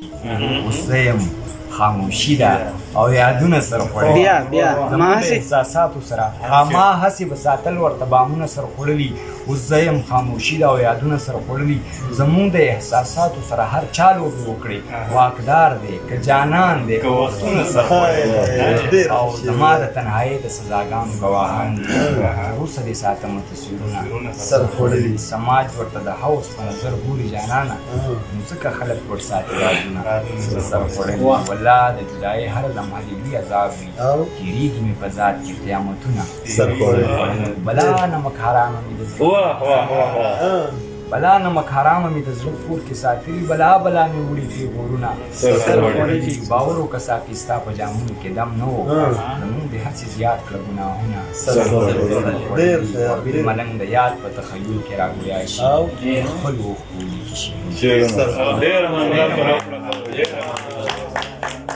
اوس زه یم خاموشي ده او یادونه سره خوړلي بیا زموږ د احساساتو سره ما هسې به ساتل ورته بامونه سره خوړلي اوس زه یم خاموشي ده او یادونه سره خوړلي زموږ د احساساتو سره هر چا لوبې وکړي واکدار دی که جانان دی که وختونه سره خوړلي او زما د تنهایۍ د سزاګانو ګواهان دي وروسته دې ساتمه تصویرونه سره خوړلي سماج ورته د هوس په نظر ګوري جانانه نو ځکه خلک ورته ساتي رازونه سره خوړلي والله د جدایۍ هر لمحه دې لوی عذاب وي تېرېږي مې په ذات کې قیامتونه سره خوړلي بلا نمک حرامه مې د بلا نمک حرامه مې د زړه کور کې ساتلي بلا مې وړي پیغورونه خوړلي باور وکړه ساقي ستا په جامونو کې دم نه و زمونږ دې هسې زیات کړه ګناهونه بل ملنګ د یاد په تخیل کې راګویا شي خپل اوښکو لیکي شي